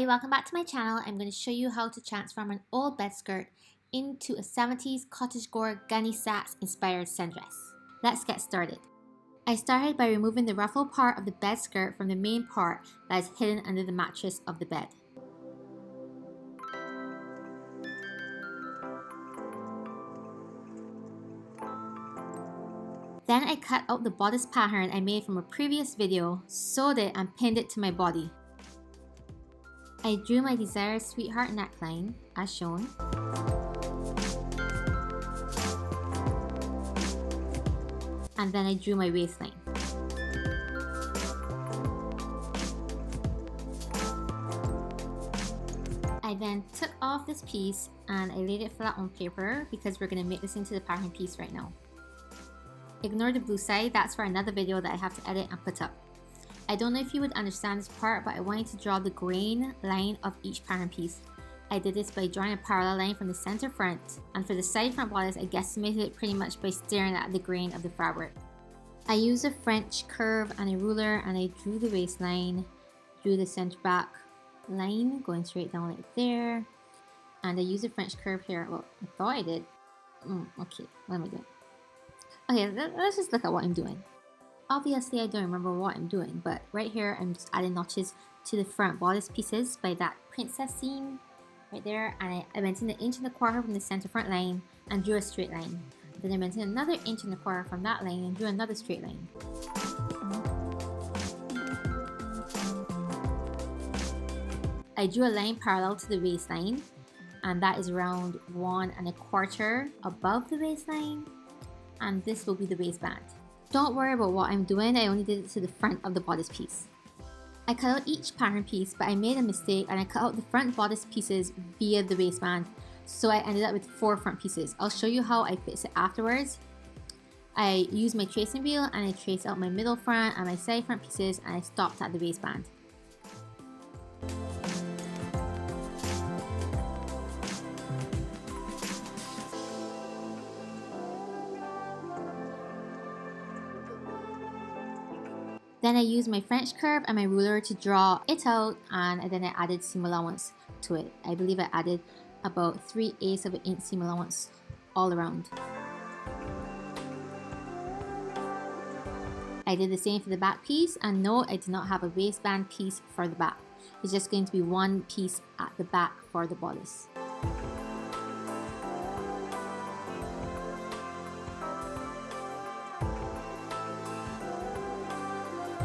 welcome back to my channel. I'm going to show you how to transform an old bed skirt into a 70s CottageCore Gunne Sax inspired sundress. Let's get started. I started by removing the ruffle part of the bed skirt from the main part that is hidden under the mattress of the bed. Then I cut out the bodice pattern I made from a previous video, sewed it and pinned it to my body. I drew my desired sweetheart neckline, as shown. And then I drew my waistline. I then took off this piece and I laid it flat on paper because we're going to make this into the pattern piece right now. Ignore the blue side, that's for another video that I have to edit and put up. I don't know if you would understand this part, but I wanted to draw the grain line of each pattern piece. I did this by drawing a parallel line from the center front, and for the side front bodice, I guesstimated it pretty much by staring at the grain of the fabric. I used a French curve and a ruler, and I drew the waistline, drew the center back line going straight down like there, and I used a French curve here. Well, I thought I did. Okay, what am I doing? Okay, let's just look at what I'm doing. Obviously, I don't remember what I'm doing, but right here, I'm just adding notches to the front bodice pieces by that princess seam right there, and I went in 1.25 inches from the center front line and drew a straight line. Then I went in another 1.25 inches from that line and drew another straight line. I drew a line parallel to the waistline, and that is around 1.25 above the waistline, and this will be the waistband. Don't worry about what I'm doing, I only did it to the front of the bodice piece. I cut out each pattern piece, but I made a mistake and I cut out the front bodice pieces via the waistband, so I ended up with 4 front pieces. I'll show you how I fix it afterwards. I used my tracing wheel and I traced out my middle front and my side front pieces, and I stopped at the waistband. Then I used my French curve and my ruler to draw it out, and then I added seam allowance to it. I believe I added about 3/8 of an inch seam allowance all around. I did the same for the back piece, and no, I did not have a waistband piece for the back. It's just going to be one piece at the back for the bodice.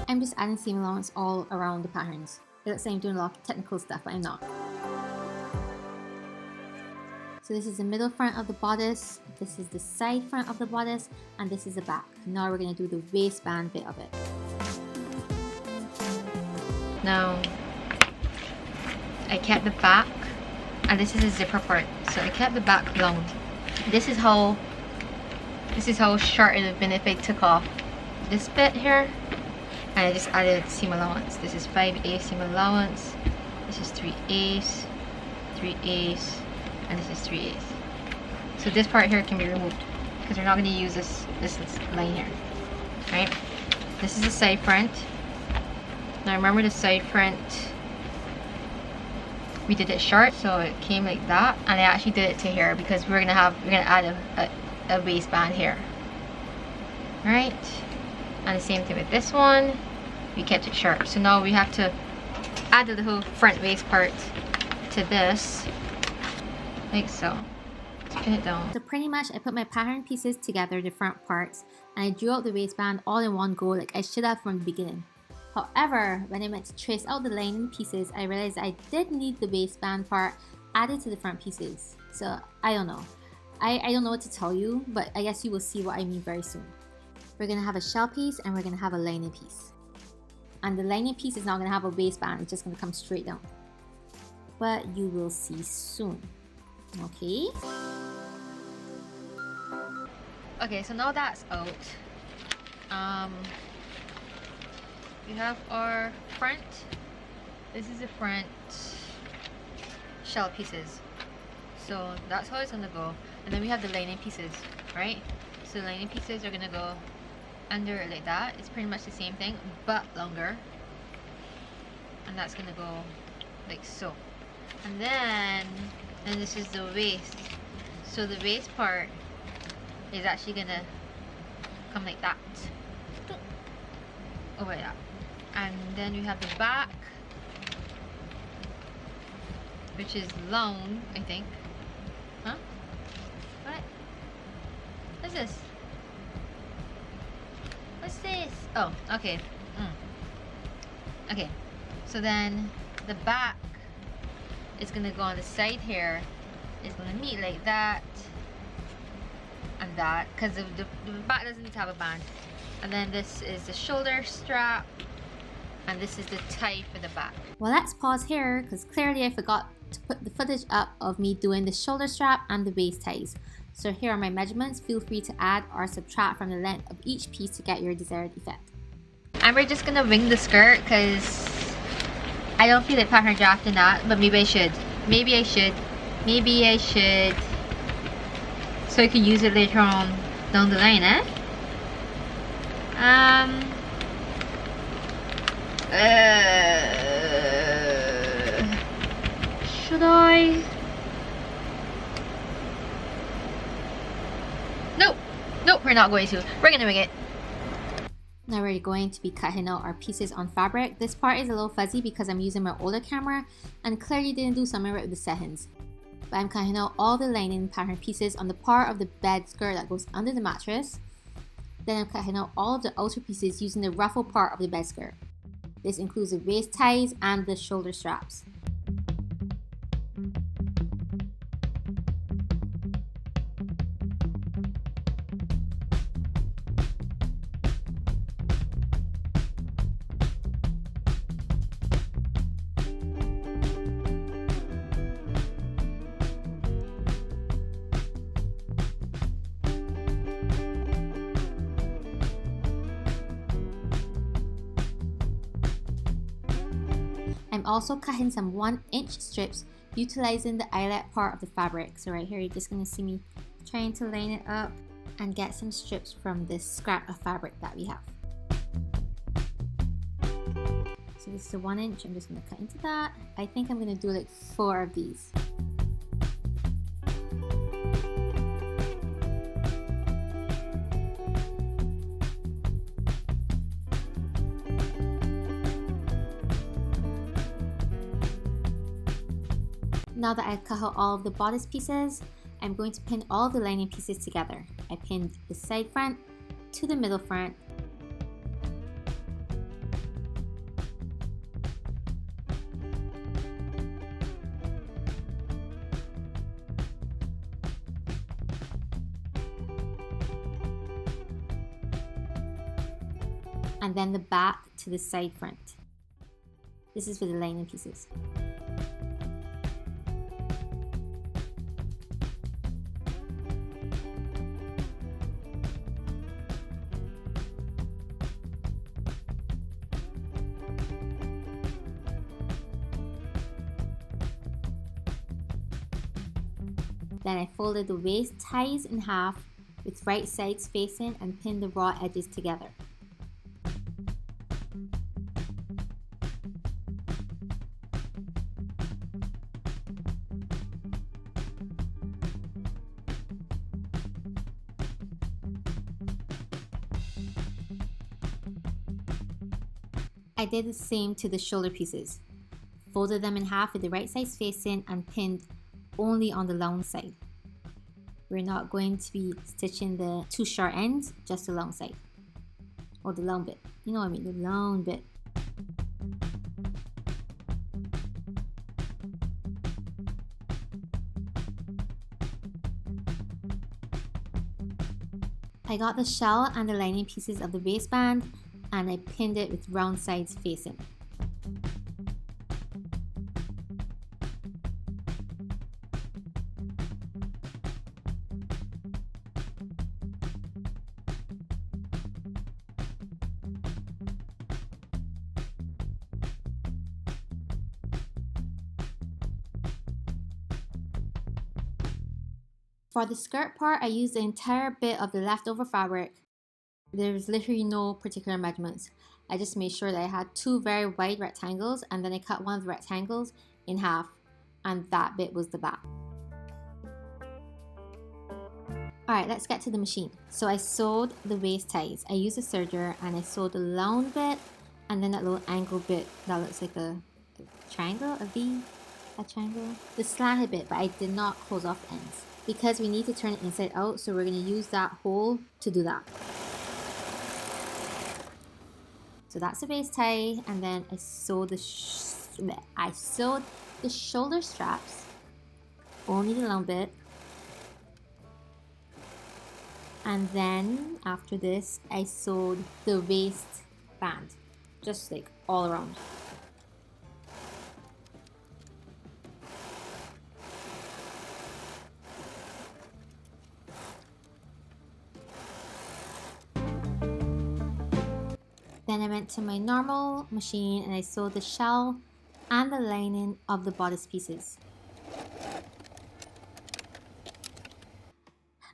I'm just adding seam allowance all around the patterns. It looks like I'm doing a lot of technical stuff, but I'm not. So this is the middle front of the bodice, this is the side front of the bodice, and this is the back. Now we're going to do the waistband bit of it. Now, I kept the back, and this is a zipper part, so I kept the back long. This is how short it would have been if I took off this bit here. And I just added seam allowance. This is 5/8 seam allowance. This is 3/8, 3/8, and this is 3/8. So this part here can be removed because we're not going to use this line here, right? This is the side front. Now remember the side front, we did it short, so it came like that, and I actually did it to here because we're gonna add a waistband here, right? And the same thing with this one, we kept it short. So now we have to add the whole front waist part to this, like so. Let's pin it down. So pretty much I put my pattern pieces together, the front parts, and I drew out the waistband all in one go like I should have from the beginning. However, when I went to trace out the line in pieces, I realized I did need the waistband part added to the front pieces. So I don't know. I don't know what to tell you, but I guess you will see what I mean very soon. We're going to have a shell piece and we're going to have a lining piece. And the lining piece is not going to have a waistband, it's just going to come straight down. But you will see soon. Okay? Okay, so now that's out. We have our front. This is the front shell pieces. So that's how it's going to go. And then we have the lining pieces, right? So the lining pieces are going to go under it like that. It's pretty much the same thing but longer, and that's gonna go like so. And then this is the waist. So the waist part is actually gonna come like that. Over that. And then we have the back, which is long, I think. Huh? What? What's this? What's this? Oh, okay. Okay. So then the back is gonna go on the side here. It's gonna meet like that and that, because the back doesn't need to have a band. And then this is the shoulder strap, and this is the tie for the back. Well, let's pause here because clearly I forgot to put the footage up of me doing the shoulder strap and the waist ties. So here are my measurements. Feel free to add or subtract from the length of each piece to get your desired effect. And we're just gonna wing the skirt because I don't feel like pattern drafting that, but maybe I should. Maybe I should. Maybe I should. So I can use it later on down the line, eh? Should I? Nope. Nope, we're not going to. We're gonna wing it. Now we're going to be cutting out our pieces on fabric. This part is a little fuzzy because I'm using my older camera and clearly didn't do something right with the settings. But I'm cutting out all the lining pattern pieces on the part of the bed skirt that goes under the mattress. Then I'm cutting out all of the outer pieces using the ruffle part of the bed skirt. This includes the waist ties and the shoulder straps. I'm also cutting some 1-inch strips utilizing the eyelet part of the fabric. So right here you're just going to see me trying to line it up and get some strips from this scrap of fabric that we have. So this is a 1-inch, I'm just going to cut into that. I think I'm going to do like 4 of these. Now that I've cut out all of the bodice pieces, I'm going to pin all of the lining pieces together. I pinned the side front to the middle front. And then the back to the side front. This is for the lining pieces. Then I folded the waist ties in half with right sides facing and pinned the raw edges together. I did the same to the shoulder pieces. Folded them in half with the right sides facing and pinned only on the long side. We're not going to be stitching the 2 short ends, just the long side. Or the long bit. You know what I mean, the long bit. I got the shell and the lining pieces of the waistband and I pinned it with round sides facing. For the skirt part, I used the entire bit of the leftover fabric. There's literally no particular measurements. I just made sure that I had 2 very wide rectangles, and then I cut one of the rectangles in half, and that bit was the back. Alright, let's get to the machine. So I sewed the waist ties. I used a serger and I sewed the long bit and then that little angle bit that looks like a triangle, a V, a triangle. The slanted bit, but I did not close off the ends because we need to turn it inside out, so we're going to use that hole to do that. So that's the waist tie, and then I sewed the shoulder straps, only the long bit. And then after this, I sewed the waistband, just like all around. Then I went to my normal machine and I sewed the shell and the lining of the bodice pieces.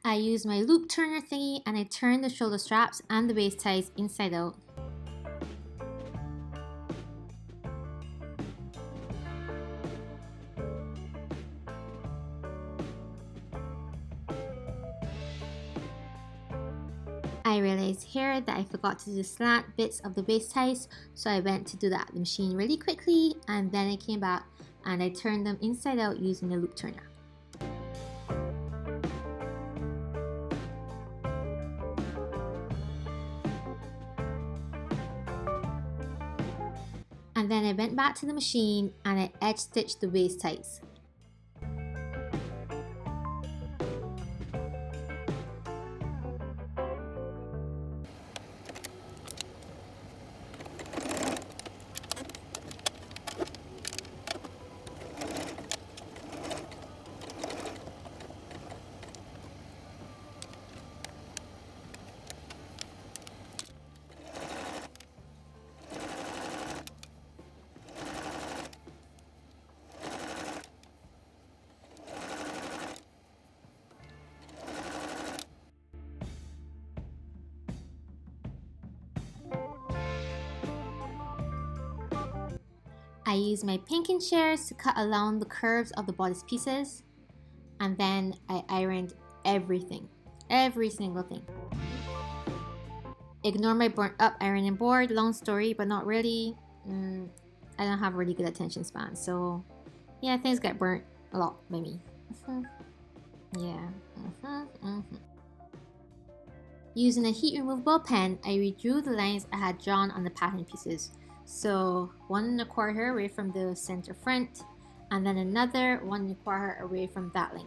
I used my loop turner thingy and I turned the shoulder straps and the waist ties inside out. I realized here that I forgot to do the slant bits of the waist ties, so I went to do that at the machine really quickly, and then I came back and I turned them inside out using the loop turner. And then I went back to the machine and I edge stitched the waist ties. I used my pinking shears to cut along the curves of the bodice pieces, and then I ironed everything, every single thing. Ignore my burnt up ironing board, long story, but not really. I don't have really good attention span, so yeah, things get burnt a lot by me. Using a heat removable pen, I redrew the lines I had drawn on the pattern pieces. So 1 1/4 away from the center front, and then another 1 1/4 away from that line.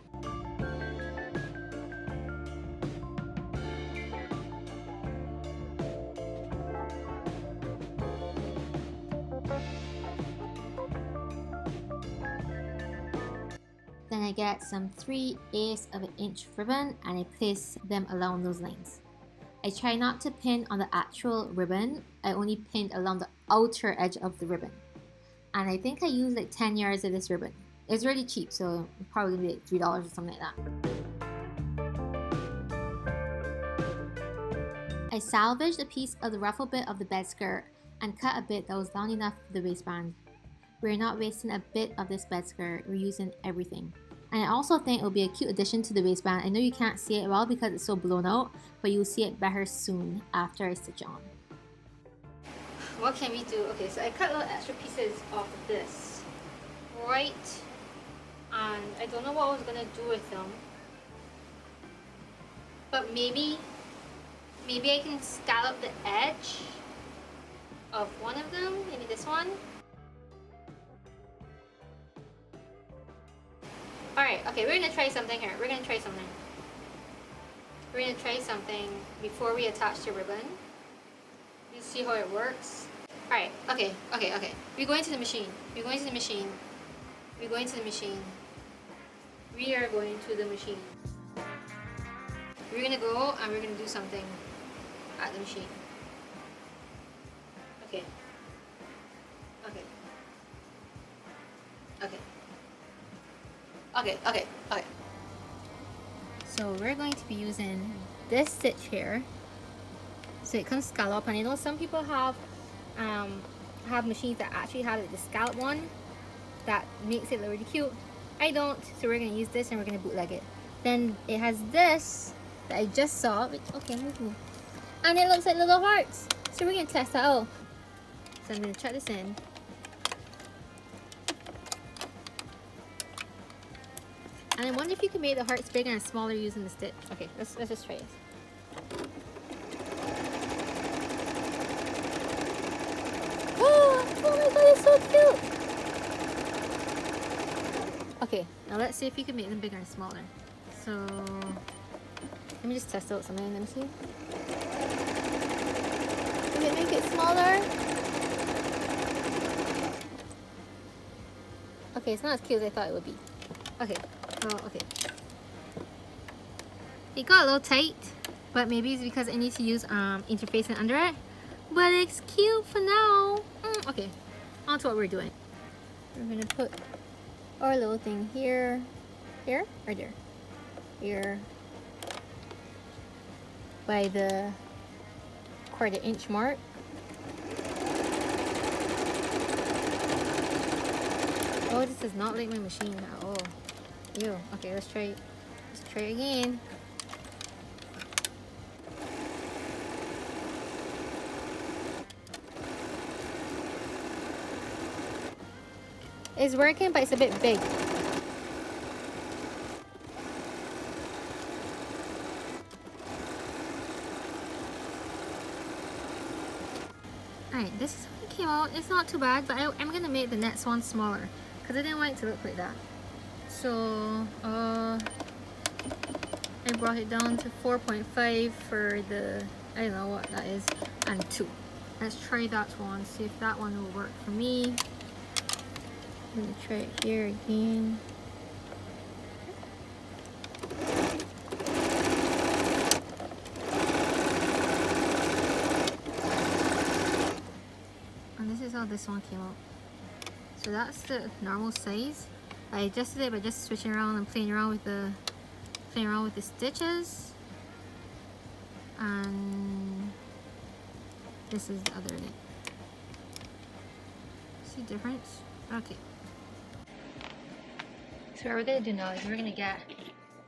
Then I get some 3/8 of an inch ribbon and I place them along those lines. I try not to pin on the actual ribbon, I only pinned along the outer edge of the ribbon. And I think I used like 10 yards of this ribbon. It's really cheap, so probably like $3 or something like that. I salvaged a piece of the ruffle bit of the bed skirt and cut a bit that was long enough for the waistband. We're not wasting a bit of this bed skirt, we're using everything. And I also think it will be a cute addition to the waistband. I know you can't see it well because it's so blown out, but you'll see it better soon after I stitch on. What can we do? Okay, so I cut little extra pieces off of this, right? And I don't know what I was gonna do with them, but maybe I can scallop the edge of one of them, maybe this one. Alright, okay, we're gonna try something here. We're gonna try something before we attach the ribbon. You see how it works. Alright, okay. We're going to the machine. We are going to the machine. We're gonna go and we're gonna do something at the machine. Okay. So we're going to be using this stitch here. So it comes scallop, and I know some people have I have machines that actually have the scallop one that makes it look really cute. I don't, so we're gonna use this and we're gonna bootleg it. Then it has this that I just saw, which, okay, move. And it looks like little hearts. So we're gonna test that out. So I'm gonna chuck this in. And I wonder if you can make the hearts bigger and smaller using the stitch. Okay, let's just try this. Oh my god, it's so cute! Okay, now let's see if you can make them bigger and smaller. So, let me just test out something. Let me see. Can it make it smaller? Okay, it's not as cute as I thought it would be. Okay, okay. It got a little tight, but maybe it's because I need to use interfacing under it. But it's cute for now. Okay, on to what we're doing. We're gonna put our little thing here, or there, here, by the 1/4 inch mark. Oh, this is not like my machine at all. Ew. Okay, let's try it again. It's working, but it's a bit big. Alright, this is how it came out. It's not too bad, but I'm gonna make the next one smaller because I didn't want it to look like that. So I brought it down to 4.5 for the, I don't know what that is, and 2. Let's try that one, see if that one will work for me. I'm gonna try it here again. And this is how this one came out. So that's the normal size. I adjusted it by just switching around and playing around with the stitches. And this is the other end. See the difference? Okay. So what we're gonna do now is we're gonna get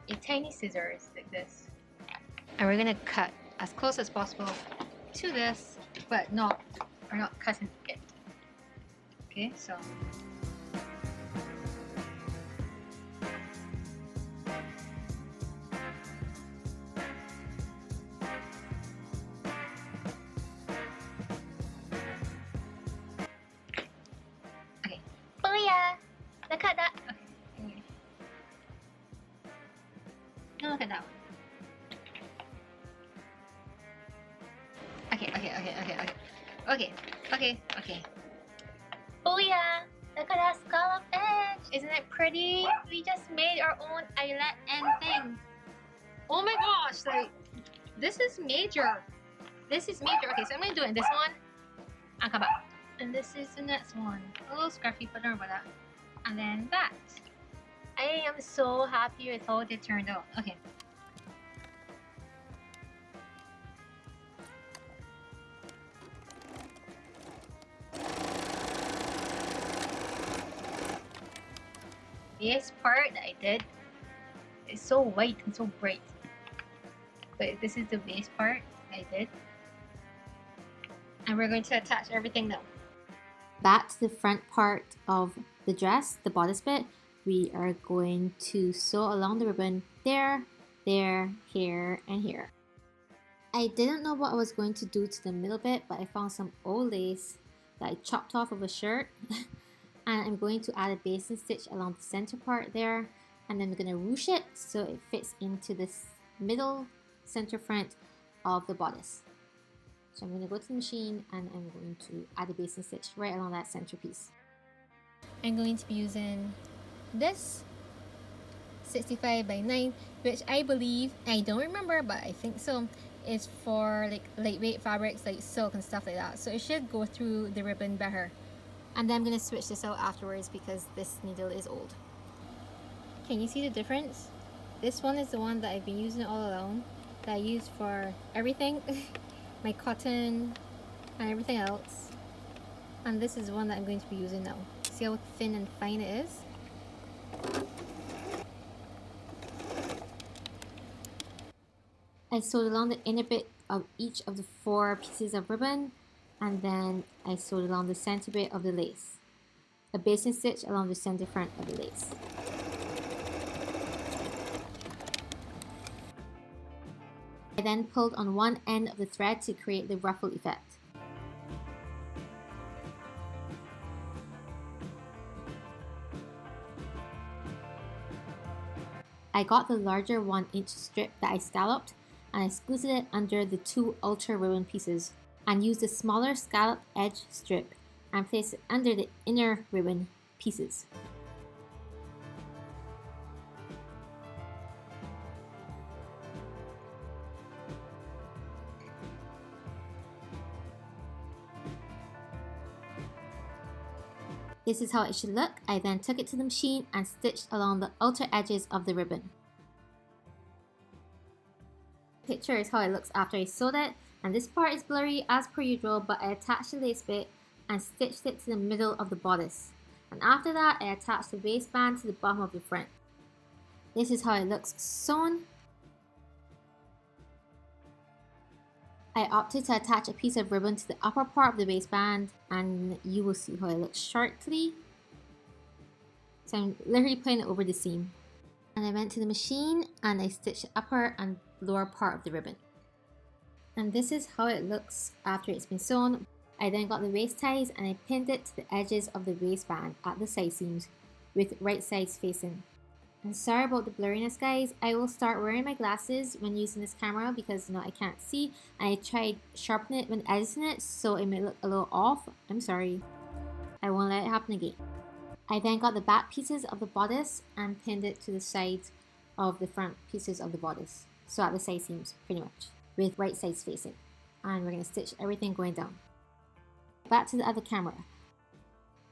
a tiny scissors like this, and we're gonna cut as close as possible to this, but we're not cutting it. Okay, so. Okay. Booyah! Look at that. Okay. Now look at that one. Okay. Booyah! Look at that scallop edge! Isn't it pretty? We just made our own eyelet and thing. Oh my gosh, like, this is major. This is major. Okay, so I'm gonna do it in this one and come back. And this is the next one. A little scruffy, but don't worry about that. And then that. I am so happy with how they turned out. Okay. This part that I did is so white and so bright. But this is the base part I did. And we're going to attach everything now. Back to the front part of the dress, the bodice bit, we are going to sew along the ribbon there, here, and here. I didn't know what I was going to do to the middle bit, but I found some old lace that I chopped off of a shirt. And I'm going to add a basting stitch along the center part there, and then I'm going to ruche it so it fits into this middle center front of the bodice. So I'm going to go to the machine and I'm going to add a basting stitch right along that center piece. I'm going to be using this 65 by 9, which I believe, I don't remember, but I think so, is for like lightweight fabrics like silk and stuff like that. So it should go through the ribbon better. And then I'm going to switch this out afterwards because this needle is old. Can you see the difference? This one is the one that I've been using all along, that I use for everything. My cotton and everything else. And this is one that I'm going to be using now. See how thin and fine it is? I sewed along the inner bit of each of the 4 pieces of ribbon, and then I sewed along the center bit of the lace. A basting stitch along the center front of the lace. I then pulled on one end of the thread to create the ruffle effect. I got the larger 1-inch strip that I scalloped, and I squeezed it under the 2 ultra ribbon pieces, and used the smaller scallop edge strip and placed it under the inner ribbon pieces. This is how it should look. I then took it to the machine and stitched along the outer edges of the ribbon. Picture is how it looks after I sewed it, and this part is blurry as per usual, but I attached the lace bit and stitched it to the middle of the bodice. And after that, I attached the waistband to the bottom of the front. This is how it looks sewn. I opted to attach a piece of ribbon to the upper part of the waistband, and you will see how it looks shortly. So I'm literally putting it over the seam. And I went to the machine and I stitched the upper and lower part of the ribbon. And this is how it looks after it's been sewn. I then got the waist ties and I pinned it to the edges of the waistband at the side seams with right sides facing. And sorry about the blurriness, guys. I will start wearing my glasses when using this camera because I can't see. I tried sharpening it when editing it, so it may look a little off. I'm sorry. I won't let it happen again. I then got the back pieces of the bodice and pinned it to the sides of the front pieces of the bodice. So at the side seams, pretty much, with right sides facing. And we're going to stitch everything going down. Back to the other camera.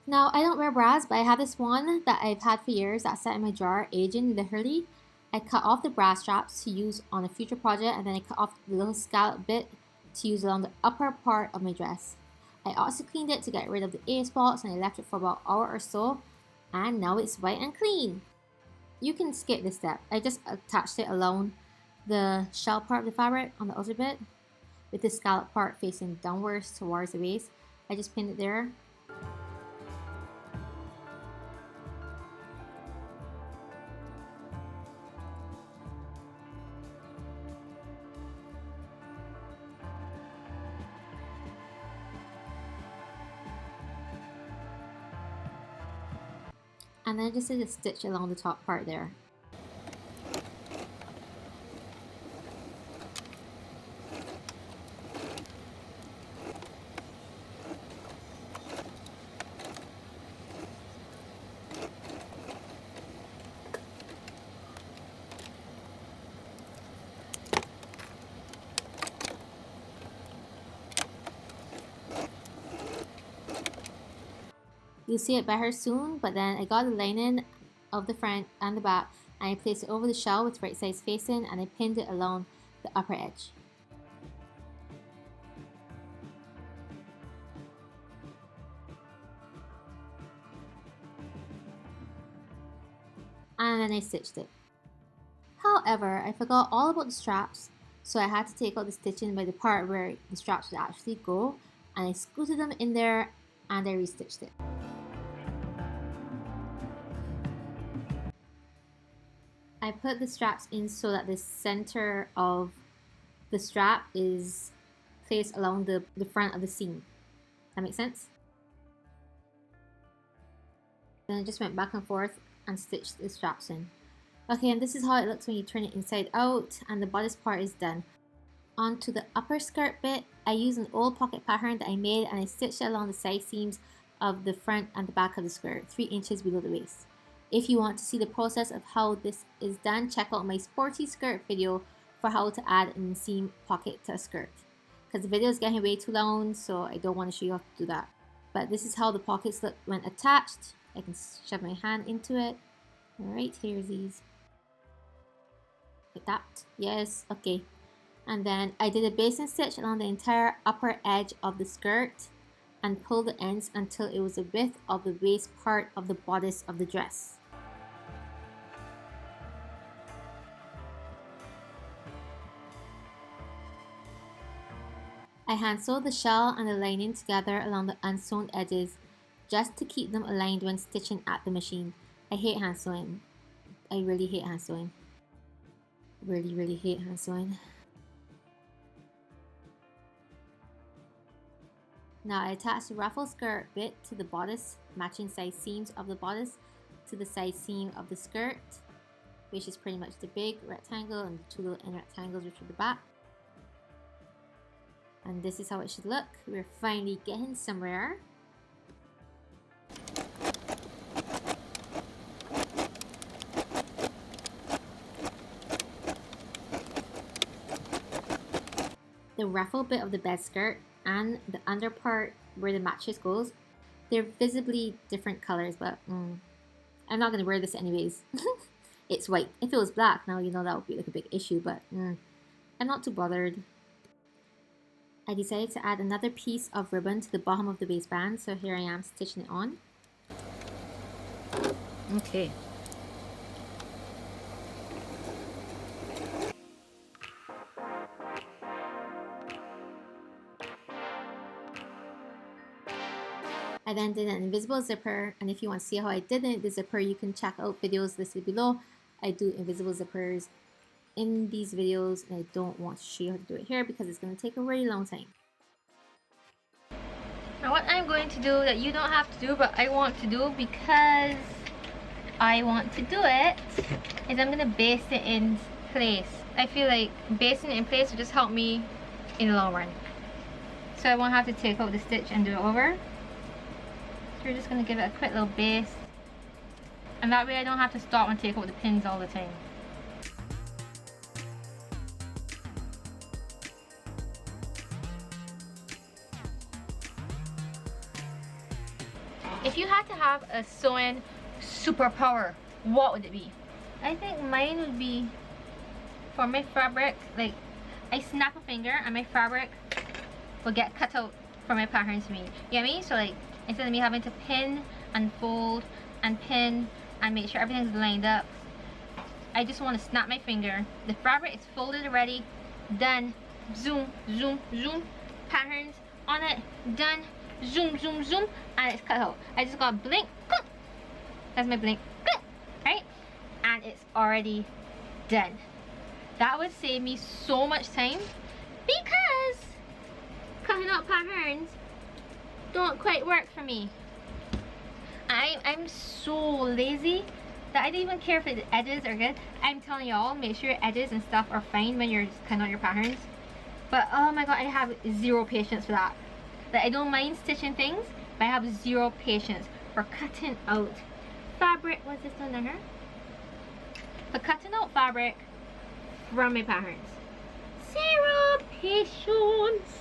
Now, I don't wear bras, but I have this one that I've had for years that sat in my drawer, aging literally. I cut off the bra straps to use on a future project, and then I cut off the little scallop bit to use along the upper part of my dress. I also cleaned it to get rid of the A spots, and I left it for about an hour or so, and now it's white and clean. You can skip this step. I just attached it along the shell part of the fabric on the outer bit, with the scallop part facing downwards towards the waist. I just pinned it there. And then I just did a stitch along the top part there. You'll see it better soon, but then I got the lining of the front and the back and I placed it over the shell with right sides facing and I pinned it along the upper edge. And then I stitched it. However, I forgot all about the straps, so I had to take out the stitching by the part where the straps would actually go, and I scooted them in there and I restitched it. I put the straps in so that the center of the strap is placed along the front of the seam. That makes sense? Then I just went back and forth and stitched the straps in. Okay, and this is how it looks when you turn it inside out, and the bodice part is done. Onto the upper skirt bit, I used an old pocket pattern that I made and I stitched it along the side seams of the front and the back of the skirt, 3 inches below the waist. If you want to see the process of how this is done, check out my sporty skirt video for how to add an inseam pocket to a skirt. Because the video is getting way too long, so I don't want to show you how to do that. But this is how the pockets look when attached. I can shove my hand into it. Alright, here's these. Like that. Yes, okay. And then I did a basting stitch along the entire upper edge of the skirt. and pull the ends until it was the width of the waist part of the bodice of the dress. I hand sewed the shell and the lining together along the unsewn edges just to keep them aligned when stitching at the machine. I hate hand sewing. I really hate hand sewing. Really hate hand sewing. Now I attach the ruffle skirt bit to the bodice, matching side seams of the bodice to the side seam of the skirt, which is pretty much the big rectangle and the 2 little end rectangles which are the back. And this is how it should look. We're finally getting somewhere. The ruffle bit of the bed skirt and the under part where the mattress goes, they're visibly different colors, but I'm not going to wear this anyways. It's white. If it was black, now you know that would be like a big issue, but I'm not too bothered. I decided to add another piece of ribbon to the bottom of the waistband, so here I am stitching it on. Okay. I then did an invisible zipper, and if you want to see how I did the zipper, you can check out videos listed below. I do invisible zippers in these videos, and I don't want to show you how to do it here because it's going to take a really long time. Now what I'm going to do that you don't have to do but I want to do because I want to do it is I'm going to baste it in place. I feel like basting it in place will just help me in the long run. So I won't have to take out the stitch and do it over. So we're just going to give it a quick little baste. And that way I don't have to stop and take out the pins all the time. If you had to have a sewing superpower, what would it be? I think mine would be for my fabric, like I snap a finger and my fabric will get cut out for my patterns to me. You get me? So like instead of me having to pin and fold and pin and make sure everything's lined up, I just want to snap my finger. The fabric is folded already, done, zoom, zoom, zoom, patterns on it, done, zoom, zoom, zoom, and it's cut out. I just got blink, that's my blink, right? And it's already done. That would save me so much time because cutting out patterns don't quite work for me. I'm so lazy that I don't even care if the edges are good. I'm telling y'all, make sure your edges and stuff are fine when you're cutting out your patterns. But oh my god, I have zero patience for that. Like, I don't mind stitching things, but I have zero patience for cutting out fabric. What's this on there? For cutting out fabric from my patterns. Zero patience.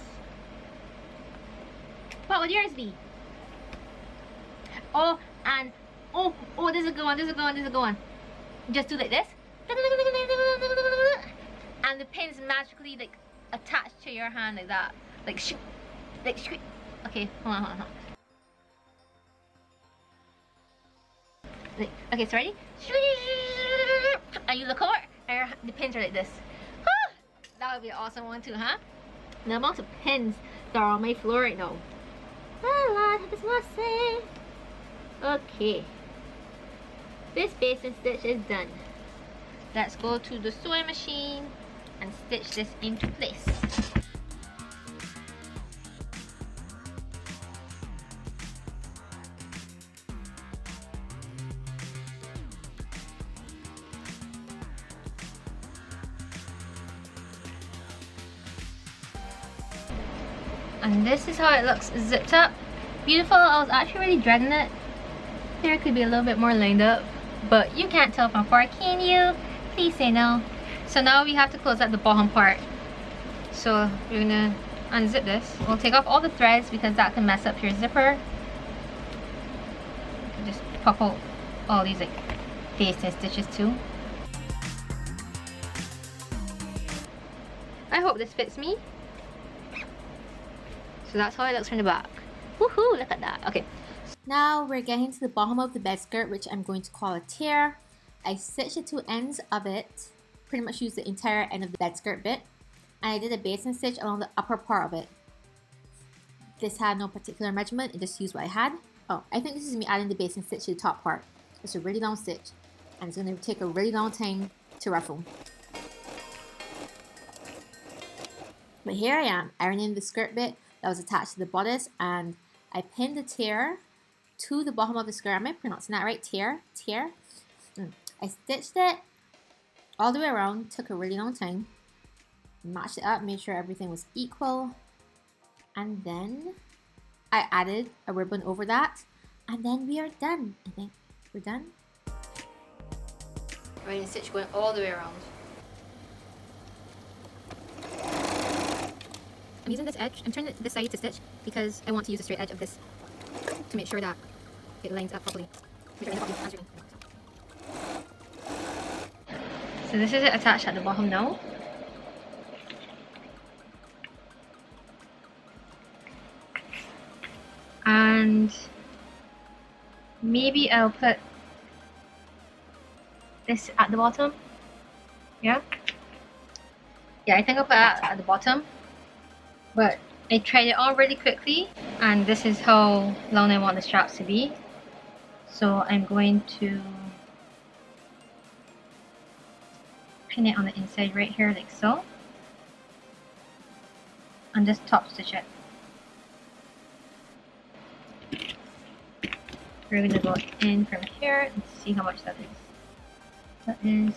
What would yours be? Oh, and oh, this is a good one, this is a good one, this is a good one. Just do like this. And the pins magically like attached to your hand like that. Like shoot. Like shoot. Okay, hold on. Like, okay, so ready? And you look over, and the pins are like this. That would be an awesome one too, huh? The amount of pins that are on my floor right now. Okay. This basting stitch is done. Let's go to the sewing machine and stitch this into place. And this is how it looks zipped up. Beautiful. I was actually really dreading it. There could be a little bit more lined up, but you can't tell from far, can you? Please say no. So now we have to close up the bottom part. So we're gonna unzip this. We'll take off all the threads because that can mess up your zipper. You can just pop out all these like basting stitches too. I hope this fits me. So that's how it looks from the back. Woohoo! Look at that. Okay. Now we're getting to the bottom of the bed skirt, which I'm going to call a tear. I stitched the two ends of it, pretty much used the entire end of the bed skirt bit, and I did a basting stitch along the upper part of it. This had no particular measurement, I just used what I had. Oh, I think this is me adding the basting stitch to the top part. It's a really long stitch, and it's going to take a really long time to ruffle. But here I am, ironing the skirt bit that was attached to the bodice, and I pinned the tear to the bottom of the skirt. Am I pronouncing that right? Tear? I stitched it all the way around, took a really long time, matched it up, made sure everything was equal, and then I added a ribbon over that, and then we are done. I think we're done. Right, the stitch going all the way around. I'm using this edge. I'm turning this side to stitch because I want to use the straight edge of this to make sure that it lines up properly. So this is it attached at the bottom now. And maybe I'll put this at the bottom. Yeah, I think I'll put that at the bottom. But I tried it on really quickly, and this is how long I want the straps to be. So I'm going to pin it on the inside right here like so, and just top stitch it. We're going to go in from here and see how much that is. That is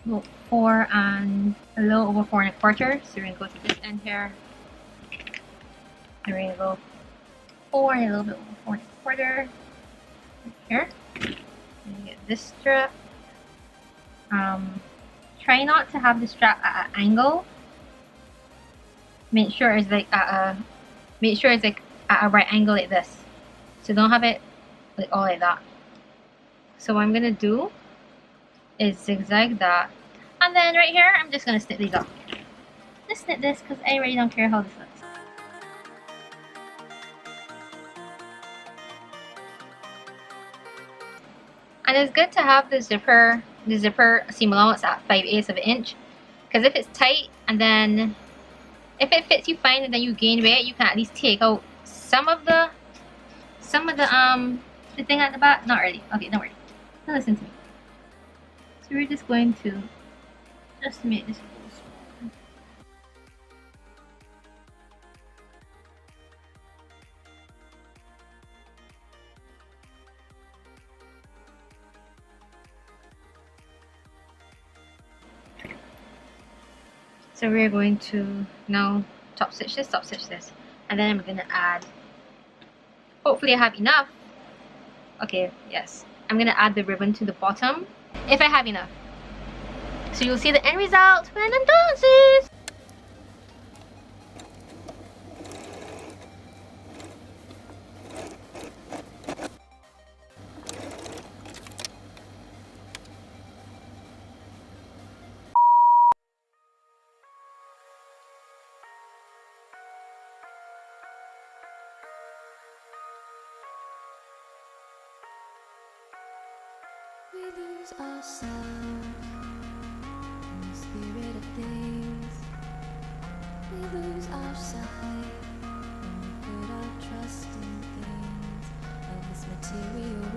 about 4 and a little over 4 1/4. So we're going to go to this end here. We're going to go 4 and a little bit over 4 1/4 right here. And get this strap. Try not to have the strap at an angle. Make sure it's like at a right angle like this. So don't have it like all like that. So what I'm gonna do is zigzag that, and then right here I'm just gonna snip these off. Just snip this because I really don't care how this looks. And it's good to have the zipper seam allowance at 5/8 of an inch, because if it's tight and then if it fits you fine and then you gain weight, you can at least take out some of the thing at the back. Not really. Okay, don't worry. Now listen to me. So we're just going to just make this go smaller. So we're going to now top stitch this, and then I'm going to add, hopefully I have enough. Okay, yes. I'm going to add the ribbon to the bottom, if I have enough. So you'll see the end result when I'm done, sis. We lose ourselves in the spirit of things. We lose our sight when we put our trust in things of this material